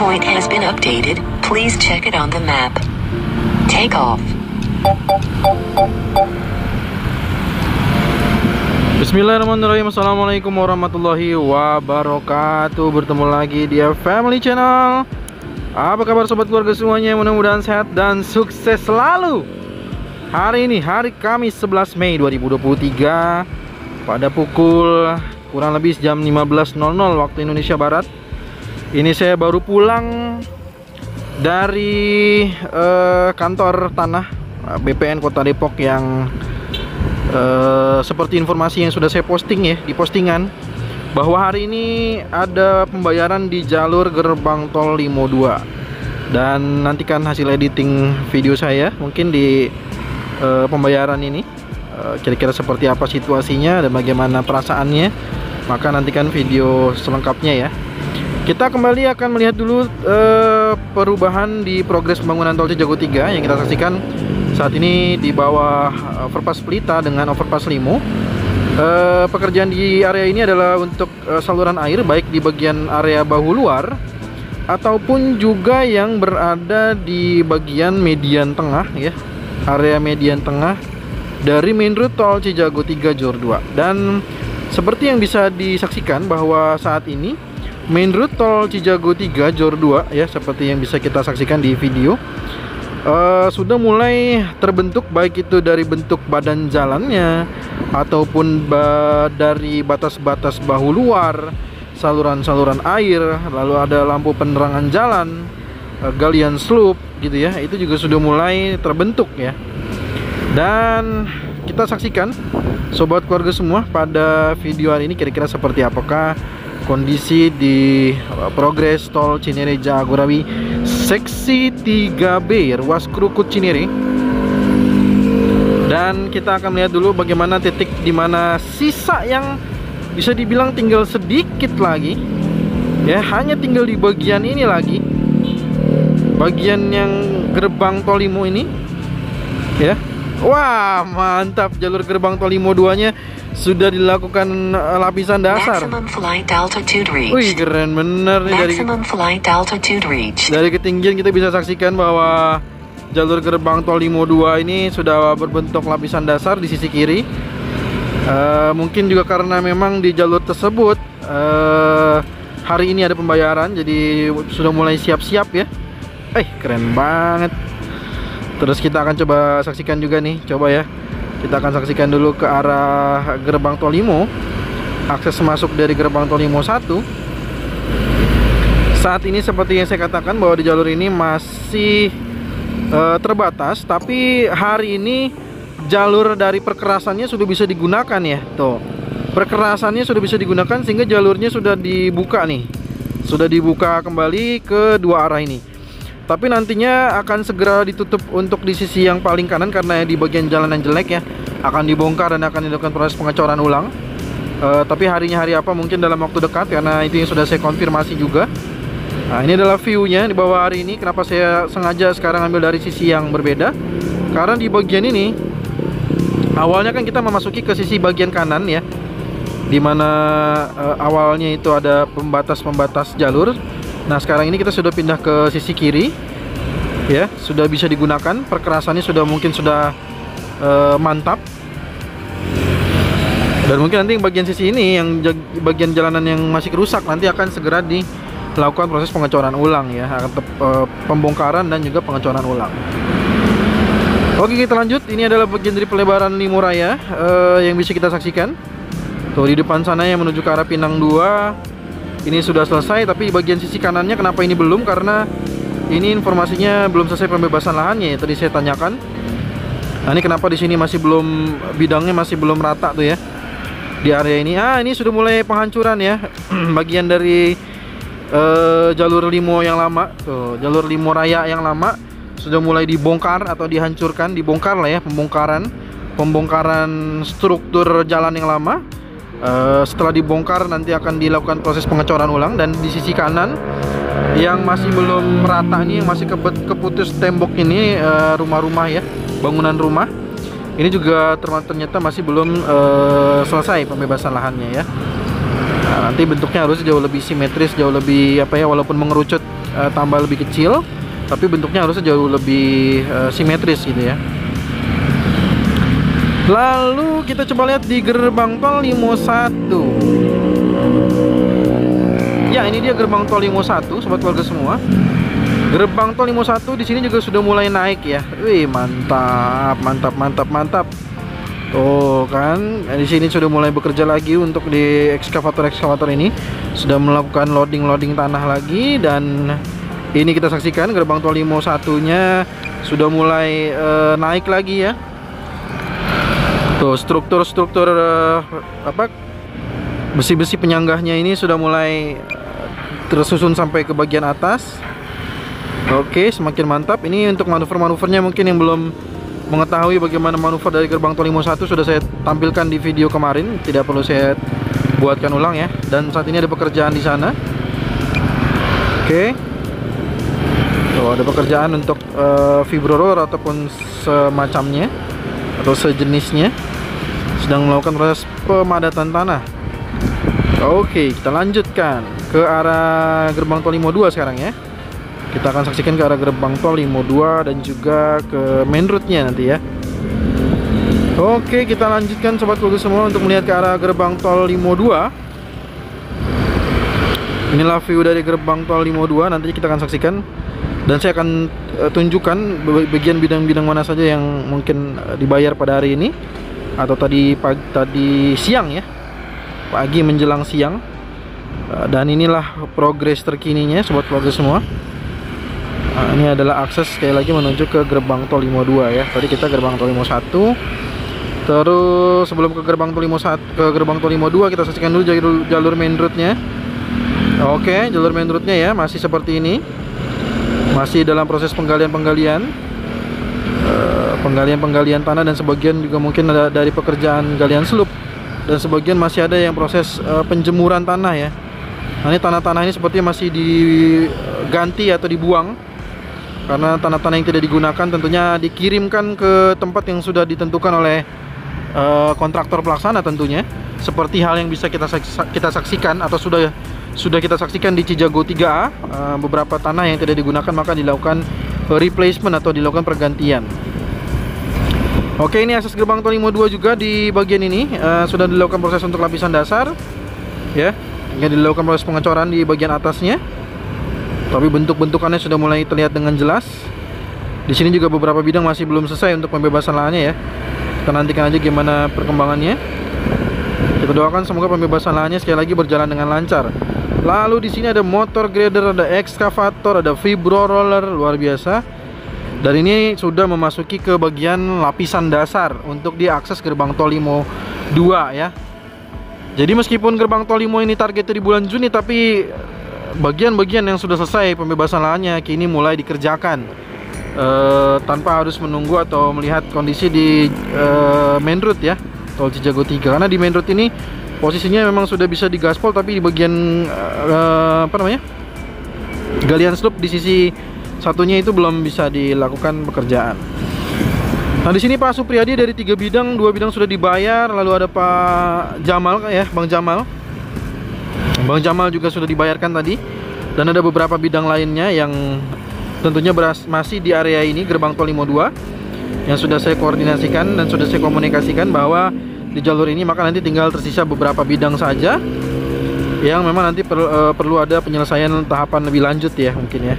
point has been updated. Please check it on the map. Take off. Bismillahirrahmanirrahim. Assalamualaikum warahmatullahi wabarakatuh. Bertemu lagi di Family Channel. Apa kabar sobat keluarga semuanya? Mudah-mudahan sehat dan sukses selalu. Hari ini hari Kamis 11 Mei 2023 pada pukul kurang lebih jam 15.00 waktu Indonesia Barat. Ini saya baru pulang dari kantor tanah BPN Kota Depok yang seperti informasi yang sudah saya posting ya di postingan, bahwa hari ini ada pembayaran di jalur gerbang tol Limo 2. Dan nantikan hasil editing video saya mungkin di pembayaran ini, kira-kira seperti apa situasinya dan bagaimana perasaannya. Maka nantikan video selengkapnya ya. Kita kembali akan melihat dulu perubahan di progres pembangunan tol Cijago 3 yang kita saksikan saat ini di bawah overpass Pelita dengan overpass Limo. Pekerjaan di area ini adalah untuk saluran air, baik di bagian area bahu luar ataupun juga yang berada di bagian median tengah ya, area median tengah dari main route tol Cijago 3 Jor 2. Dan seperti yang bisa disaksikan bahwa saat ini main route tol Cijago 3 Jor 2 ya, seperti yang bisa kita saksikan di video, sudah mulai terbentuk, baik itu dari bentuk badan jalannya ataupun dari batas-batas bahu luar, saluran-saluran air, lalu ada lampu penerangan jalan, galian slope gitu ya, itu juga sudah mulai terbentuk ya. Dan kita saksikan sobat keluarga semua pada video hari ini kira-kira seperti apakah kondisi di progres tol Cinere Jagorawi seksi 3B ruas Krukut Cinere. Dan kita akan melihat dulu bagaimana titik di mana sisa yang bisa dibilang tinggal sedikit lagi ya, hanya tinggal di bagian ini lagi, bagian yang gerbang tol Limo ini ya. Wah, mantap, jalur gerbang tol Limo 2-nya sudah dilakukan lapisan dasar. Wih, keren bener nih. Dari ketinggian kita bisa saksikan bahwa jalur gerbang tol Limo 2 ini sudah berbentuk lapisan dasar di sisi kiri. Mungkin juga karena memang di jalur tersebut hari ini ada pembayaran, jadi sudah mulai siap-siap ya. Keren banget. Terus kita akan coba saksikan juga nih, coba ya. Kita akan saksikan dulu ke arah gerbang tol Limo, akses masuk dari gerbang tol Limo 1. Saat ini seperti yang saya katakan bahwa di jalur ini masih terbatas, tapi hari ini jalur dari perkerasannya sudah bisa digunakan ya. Tuh, perkerasannya sudah bisa digunakan sehingga jalurnya sudah dibuka nih, sudah dibuka kembali ke dua arah ini. Tapi nantinya akan segera ditutup untuk di sisi yang paling kanan karena di bagian jalan yang jelek ya, akan dibongkar dan akan dilakukan proses pengecoran ulang. Tapi harinya hari apa mungkin dalam waktu dekat, karena itu yang sudah saya konfirmasi juga. Nah, ini adalah view-nya di bawah hari ini. Kenapa saya sengaja sekarang ambil dari sisi yang berbeda? Karena di bagian ini awalnya kan kita memasuki ke sisi bagian kanan ya, dimana awalnya itu ada pembatas-pembatas jalur. Nah, sekarang ini kita sudah pindah ke sisi kiri ya, sudah bisa digunakan, perkerasannya sudah mungkin sudah mantap. Dan mungkin nanti bagian sisi ini yang bagian jalanan yang masih rusak nanti akan segera dilakukan proses pengecoran ulang ya, pembongkaran dan juga pengecoran ulang. Oke, kita lanjut. Ini adalah bagian dari pelebaran Limo Raya yang bisa kita saksikan. Tuh di depan sana yang menuju ke arah Pinang 2 ini sudah selesai, tapi di bagian sisi kanannya kenapa ini belum? Karena ini informasinya belum selesai pembebasan lahannya ya, tadi saya tanyakan. Nah, ini kenapa di sini masih belum, bidangnya masih belum rata tuh ya di area ini. Ini sudah mulai penghancuran ya. Bagian dari jalur Limo yang lama tuh, jalur Limo Raya yang lama sudah mulai dibongkar atau dihancurkan, dibongkar lah ya, pembongkaran struktur jalan yang lama. Setelah dibongkar nanti akan dilakukan proses pengecoran ulang. Dan di sisi kanan yang masih belum rata nih, yang masih keputus tembok ini, rumah-rumah ya, bangunan rumah ini juga ternyata masih belum selesai pembebasan lahannya ya. Nah, nanti bentuknya harus jauh lebih simetris, jauh lebih apa ya, walaupun mengerucut tambah lebih kecil, tapi bentuknya harusnya jauh lebih simetris gitu ya. Lalu kita coba lihat di gerbang tol Limo 1. Ya, ini dia gerbang tol Limo 1, sobat keluarga semua. Gerbang tol Limo 1 di sini juga sudah mulai naik ya. Wih, mantap, mantap, mantap, mantap. Tuh kan, di sini sudah mulai bekerja lagi untuk di ekskavator ini sudah melakukan loading tanah lagi, dan ini kita saksikan gerbang tol Limo 1-nya sudah mulai naik lagi ya. Tuh struktur apa besi-besi penyanggahnya ini sudah mulai tersusun sampai ke bagian atas. Oke, semakin mantap. Ini untuk manuver-manuvernya mungkin yang belum mengetahui bagaimana manuver dari gerbang tol Limo 1 sudah saya tampilkan di video kemarin, tidak perlu saya buatkan ulang ya. Dan saat ini ada pekerjaan di sana. Oke. Tuh, ada pekerjaan untuk vibro roller ataupun semacamnya atau sejenisnya, sedang melakukan proses pemadatan tanah. Oke, kita lanjutkan ke arah gerbang tol Limo 2 sekarang ya. Kita akan saksikan ke arah gerbang tol Limo 2 dan juga ke main route-nya nanti ya. Oke, kita lanjutkan sobat keluarga semua untuk melihat ke arah gerbang tol Limo 2. Inilah view dari gerbang tol Limo 2, nanti kita akan saksikan dan saya akan tunjukkan bagian bidang-bidang mana saja yang mungkin dibayar pada hari ini atau tadi siang ya. Pagi menjelang siang. Dan inilah progres terkininya sobat keluarga semua. Nah, ini adalah akses sekali lagi menuju ke gerbang tol Limo 2 ya. Tadi kita gerbang tol Limo 1. Terus sebelum ke gerbang tol Limo 1 ke gerbang tol Limo 2 kita saksikan dulu jalur main route-nya. Oke, jalur main route-nya ya masih seperti ini. Masih dalam proses penggalian tanah, dan sebagian juga mungkin ada dari pekerjaan galian selub, dan sebagian masih ada yang proses penjemuran tanah ya. Nah, ini tanah-tanah ini sepertinya masih diganti atau dibuang karena tanah-tanah yang tidak digunakan tentunya dikirimkan ke tempat yang sudah ditentukan oleh kontraktor pelaksana tentunya, seperti hal yang bisa kita saksikan atau sudah kita saksikan di Cijago 3A. Beberapa tanah yang tidak digunakan maka dilakukan replacement atau dilakukan pergantian. Oke, ini akses gerbang tol Limo 2 juga di bagian ini sudah dilakukan proses untuk lapisan dasar ya, hingga dilakukan proses pengecoran di bagian atasnya. Tapi bentuk-bentukannya sudah mulai terlihat dengan jelas. Di sini juga beberapa bidang masih belum selesai untuk pembebasan lahannya ya. Kita nantikan aja gimana perkembangannya. Kita doakan semoga pembebasan lahannya sekali lagi berjalan dengan lancar. Lalu di sini ada motor grader, ada ekskavator, ada vibro roller, luar biasa. Dan ini sudah memasuki ke bagian lapisan dasar untuk diakses gerbang tol Limo 2 ya. Jadi meskipun gerbang tol Limo ini targetnya di bulan Juni, tapi bagian-bagian yang sudah selesai pembebasan lahannya kini mulai dikerjakan tanpa harus menunggu atau melihat kondisi di main route ya, tol Cijago 3. Karena di main route ini posisinya memang sudah bisa digaspol, tapi di bagian galian slope di sisi satunya itu belum bisa dilakukan pekerjaan. Nah, di sini Pak Supriyadi dari 3 bidang, 2 bidang sudah dibayar. Lalu ada Pak Jamal ya, Bang Jamal juga sudah dibayarkan tadi. Dan ada beberapa bidang lainnya yang tentunya masih di area ini gerbang tol Limo 2 yang sudah saya koordinasikan dan sudah saya komunikasikan bahwa di jalur ini maka nanti tinggal tersisa beberapa bidang saja yang memang nanti perlu ada penyelesaian tahapan lebih lanjut ya mungkin ya.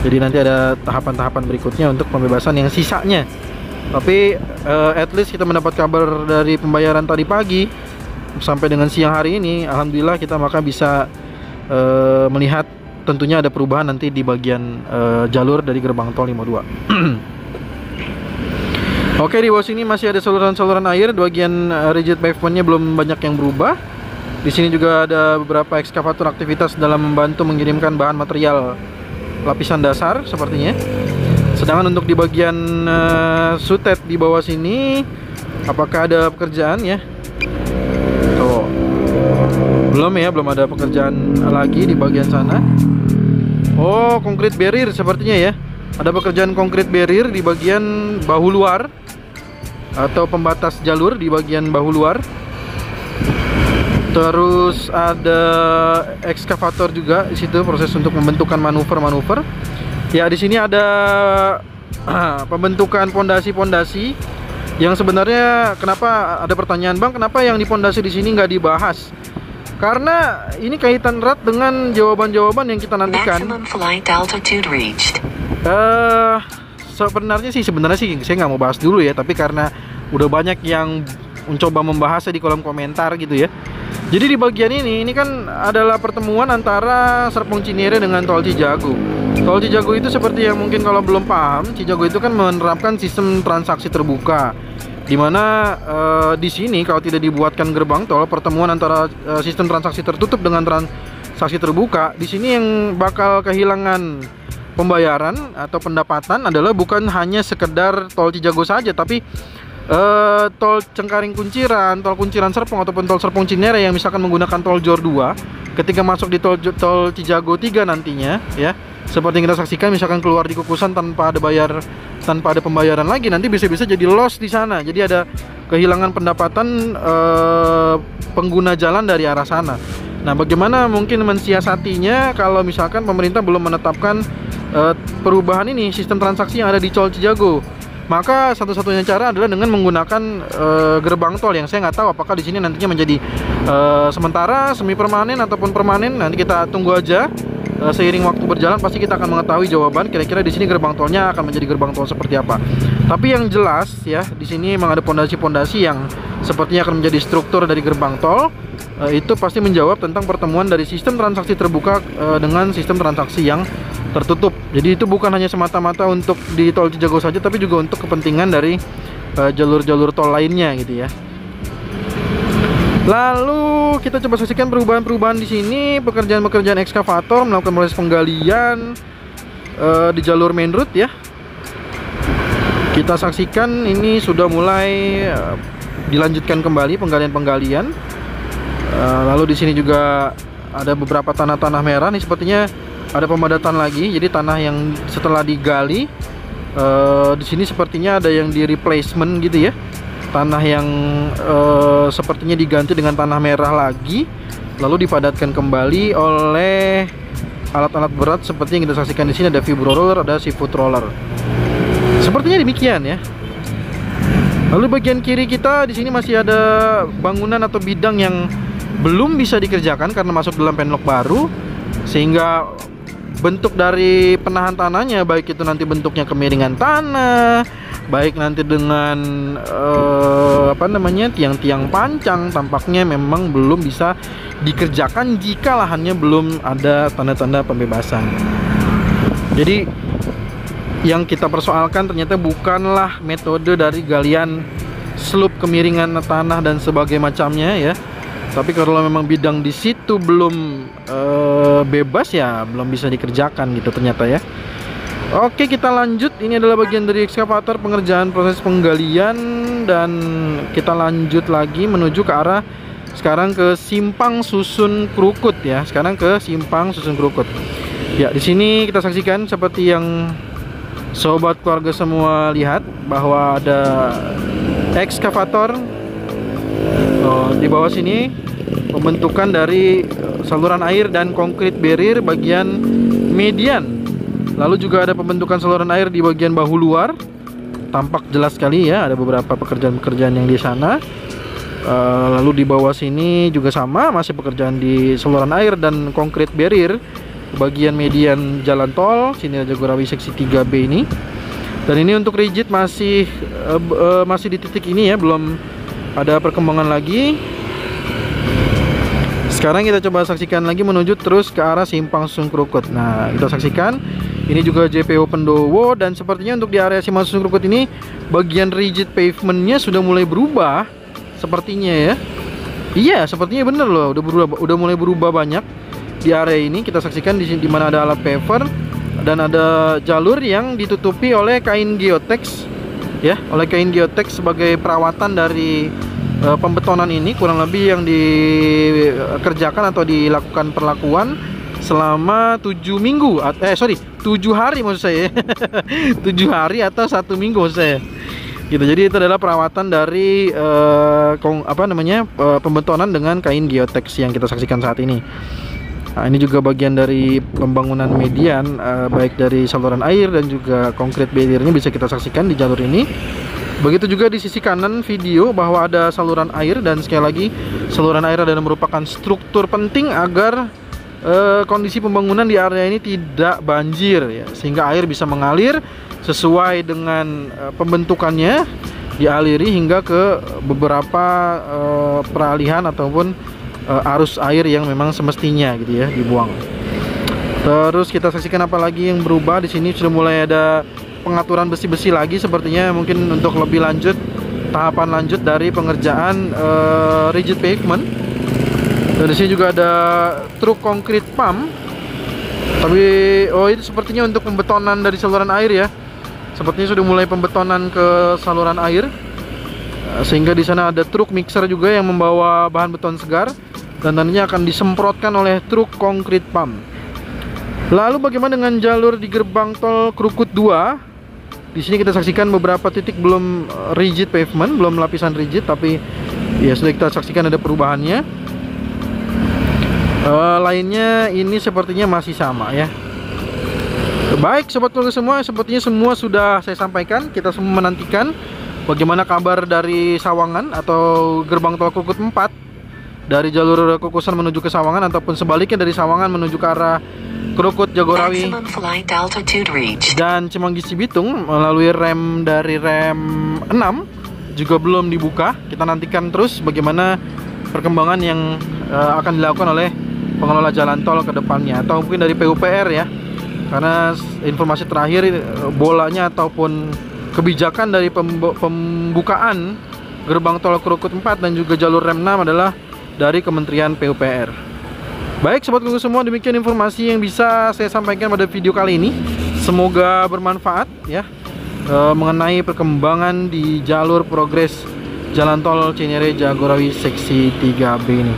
Jadi nanti ada tahapan-tahapan berikutnya untuk pembebasan yang sisanya. Tapi at least kita mendapat kabar dari pembayaran tadi pagi sampai dengan siang hari ini, alhamdulillah kita maka bisa melihat tentunya ada perubahan nanti di bagian jalur dari gerbang tol Limo 2. Oke, di bawah sini masih ada saluran-saluran air. Bagian rigid pavementnya belum banyak yang berubah. Di sini juga ada beberapa ekskavator aktivitas dalam membantu mengirimkan bahan material lapisan dasar sepertinya. Sedangkan untuk di bagian sutet di bawah sini, apakah ada pekerjaan ya? Tuh, belum ya, belum ada pekerjaan lagi di bagian sana. Oh, concrete barrier sepertinya ya. Ada pekerjaan concrete barrier di bagian bahu luar atau pembatas jalur di bagian bahu luar. Terus ada ekskavator juga di situ, proses untuk membentukkan manuver-manuver. Ya, di sini ada pembentukan pondasi-pondasi yang sebenarnya kenapa ada pertanyaan, Bang, kenapa yang di pondasi di sini nggak dibahas? Karena ini kaitan erat dengan jawaban-jawaban yang kita nantikan. Maximum flight altitude reached. Sebenarnya sih saya nggak mau bahas dulu ya, tapi karena udah banyak yang mencoba membahasnya di kolom komentar gitu ya. Jadi di bagian ini kan adalah pertemuan antara Serpong Cinere dengan Tol Cijago. Tol Cijago itu seperti yang mungkin kalau belum paham, Cijago itu kan menerapkan sistem transaksi terbuka, dimana di sini kalau tidak dibuatkan gerbang tol, pertemuan antara sistem transaksi tertutup dengan transaksi terbuka, di sini yang bakal kehilangan pembayaran atau pendapatan adalah bukan hanya sekedar Tol Cijago saja, tapi tol Cengkaring Kunciran, tol Kunciran Serpong ataupun tol Serpong Cinere yang misalkan menggunakan tol JOR 2 ketika masuk di tol Cijago 3 nantinya ya. Seperti yang kita saksikan, misalkan keluar di Kukusan tanpa ada pembayaran lagi, nanti bisa-bisa jadi loss di sana. Jadi ada kehilangan pendapatan pengguna jalan dari arah sana. Nah, bagaimana mungkin mensiasatinya kalau misalkan pemerintah belum menetapkan perubahan ini, sistem transaksi yang ada di tol Cijago? Maka satu-satunya cara adalah dengan menggunakan gerbang tol yang saya nggak tahu apakah di sini nantinya menjadi sementara, semi permanen ataupun permanen. Nanti kita tunggu aja. Seiring waktu berjalan pasti kita akan mengetahui jawaban kira-kira di sini gerbang tolnya akan menjadi gerbang tol seperti apa. Tapi yang jelas ya, di sini memang ada pondasi-pondasi yang sepertinya akan menjadi struktur dari gerbang tol. Itu pasti menjawab tentang pertemuan dari sistem transaksi terbuka dengan sistem transaksi yang tertutup. Jadi itu bukan hanya semata-mata untuk di tol Cijago saja, tapi juga untuk kepentingan dari jalur-jalur tol lainnya gitu ya. Lalu kita coba saksikan perubahan-perubahan di sini, pekerjaan-pekerjaan ekskavator melakukan proses penggalian di jalur main road ya. Kita saksikan ini sudah mulai dilanjutkan kembali penggalian-penggalian. Lalu di sini juga ada beberapa tanah-tanah merah nih, sepertinya ada pemadatan lagi. Jadi tanah yang setelah digali di sini sepertinya ada yang di replacement gitu ya. Tanah yang sepertinya diganti dengan tanah merah lagi, lalu dipadatkan kembali oleh alat-alat berat seperti yang kita saksikan di sini. Ada vibro roller, ada seafood roller. Sepertinya demikian ya. Lalu bagian kiri kita di sini masih ada bangunan atau bidang yang belum bisa dikerjakan karena masuk dalam penlok baru, sehingga bentuk dari penahan tanahnya, baik itu nanti bentuknya kemiringan tanah, baik nanti dengan tiang-tiang pancang, tampaknya memang belum bisa dikerjakan jika lahannya belum ada tanda-tanda pembebasan. Jadi yang kita persoalkan ternyata bukanlah metode dari galian slope, kemiringan tanah dan sebagainya macamnya ya, tapi kalau memang bidang di situ belum bebas ya belum bisa dikerjakan gitu ternyata ya. Oke, kita lanjut. Ini adalah bagian dari ekskavator pengerjaan proses penggalian, dan kita lanjut lagi menuju ke arah sekarang ke Simpang Susun Krukut ya. Sekarang ke Simpang Susun Krukut. Ya, di sini kita saksikan seperti yang sobat keluarga semua lihat bahwa ada ekskavator di bawah sini, pembentukan dari saluran air dan konkrit barrier bagian median. Lalu juga ada pembentukan saluran air di bagian bahu luar. Tampak jelas sekali ya, ada beberapa pekerjaan-pekerjaan yang di sana. Lalu di bawah sini juga sama, masih pekerjaan di saluran air dan konkrit barrier bagian median jalan tol. Sini ada Jagorawi seksi 3B ini. Dan ini untuk rigid masih di titik ini ya, belum ada perkembangan lagi. Sekarang kita coba saksikan lagi menuju terus ke arah Simpang Susun Krukut. Nah, kita saksikan ini juga JPO Pendowo, dan sepertinya untuk di area Simpang Susun Krukut ini bagian rigid pavementnya sudah mulai berubah sepertinya ya. Iya, sepertinya bener loh, udah mulai berubah banyak di area ini. Kita saksikan di sini, di mana ada alat paver dan ada jalur yang ditutupi oleh kain geotex ya, oleh kain geotex sebagai perawatan dari pembetonan ini, kurang lebih yang dikerjakan atau dilakukan perlakuan selama 7 hari maksud saya. 7 hari atau 1 minggu maksud saya. Gitu. Jadi itu adalah perawatan dari pembetonan dengan kain geotex yang kita saksikan saat ini. Nah, ini juga bagian dari pembangunan median, baik dari saluran air dan juga konkrit barriernya bisa kita saksikan di jalur ini. Begitu juga di sisi kanan video bahwa ada saluran air, dan sekali lagi saluran air adalah merupakan struktur penting agar kondisi pembangunan di area ini tidak banjir ya, sehingga air bisa mengalir sesuai dengan pembentukannya, dialiri hingga ke beberapa peralihan ataupun arus air yang memang semestinya gitu ya dibuang. Terus kita saksikan apa lagi yang berubah di sini. Sudah mulai ada pengaturan besi-besi lagi sepertinya, mungkin untuk lebih lanjut, tahapan lanjut dari pengerjaan rigid pavement. Dan di sini juga ada truk konkrit pump. Tapi itu sepertinya untuk pembetonan dari saluran air ya. Sepertinya sudah mulai pembetonan ke saluran air. Sehingga di sana ada truk mixer juga yang membawa bahan beton segar, dan nantinya akan disemprotkan oleh truk konkrit pump. Lalu bagaimana dengan jalur di gerbang tol Krukut 2? Di sini kita saksikan beberapa titik belum rigid pavement, belum lapisan rigid, tapi ya sudah kita saksikan ada perubahannya. Lainnya ini sepertinya masih sama ya. Baik sobat keluarga semua, sepertinya semua sudah saya sampaikan. Kita semua menantikan bagaimana kabar dari Sawangan atau gerbang tol Krukut 4, dari jalur Kukusan menuju ke Sawangan, ataupun sebaliknya dari Sawangan menuju ke arah Krukut, Jagorawi dan Cimanggis Cibitung melalui rem dari rem 6 juga belum dibuka. Kita nantikan terus bagaimana perkembangan yang akan dilakukan oleh pengelola jalan tol ke depannya, atau mungkin dari PUPR ya, karena informasi terakhir bolanya ataupun kebijakan dari pembukaan gerbang tol Krukut 4 dan juga jalur rem 6 adalah dari Kementerian PUPR. Baik sobat keluarga semua, demikian informasi yang bisa saya sampaikan pada video kali ini. Semoga bermanfaat ya, mengenai perkembangan di jalur progres jalan tol Cinere Jagorawi seksi 3B ini.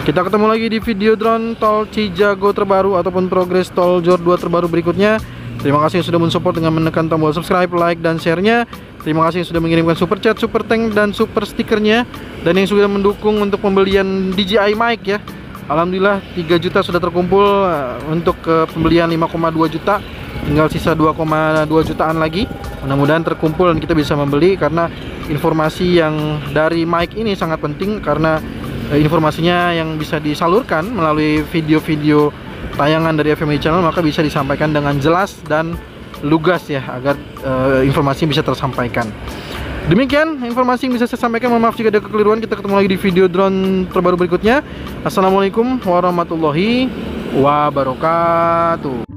Kita ketemu lagi di video drone tol Cijago terbaru ataupun progres tol Jor 2 terbaru berikutnya. Terima kasih yang sudah mensupport dengan menekan tombol subscribe, like, dan share-nya. Terima kasih yang sudah mengirimkan super chat, super thank, dan super stikernya, dan yang sudah mendukung untuk pembelian DJI mic ya. Alhamdulillah 3 juta sudah terkumpul untuk pembelian 5,2 juta. Tinggal sisa 2,2 jutaan lagi. Mudah-mudahan terkumpul dan kita bisa membeli, karena informasi yang dari mic ini sangat penting, karena informasinya yang bisa disalurkan melalui video-video tayangan dari FMI Channel, maka bisa disampaikan dengan jelas dan lugas ya, agar informasi bisa tersampaikan. Demikian informasi yang bisa saya sampaikan. Mohon maaf jika ada kekeliruan. Kita ketemu lagi di video drone terbaru berikutnya. Assalamualaikum warahmatullahi wabarakatuh.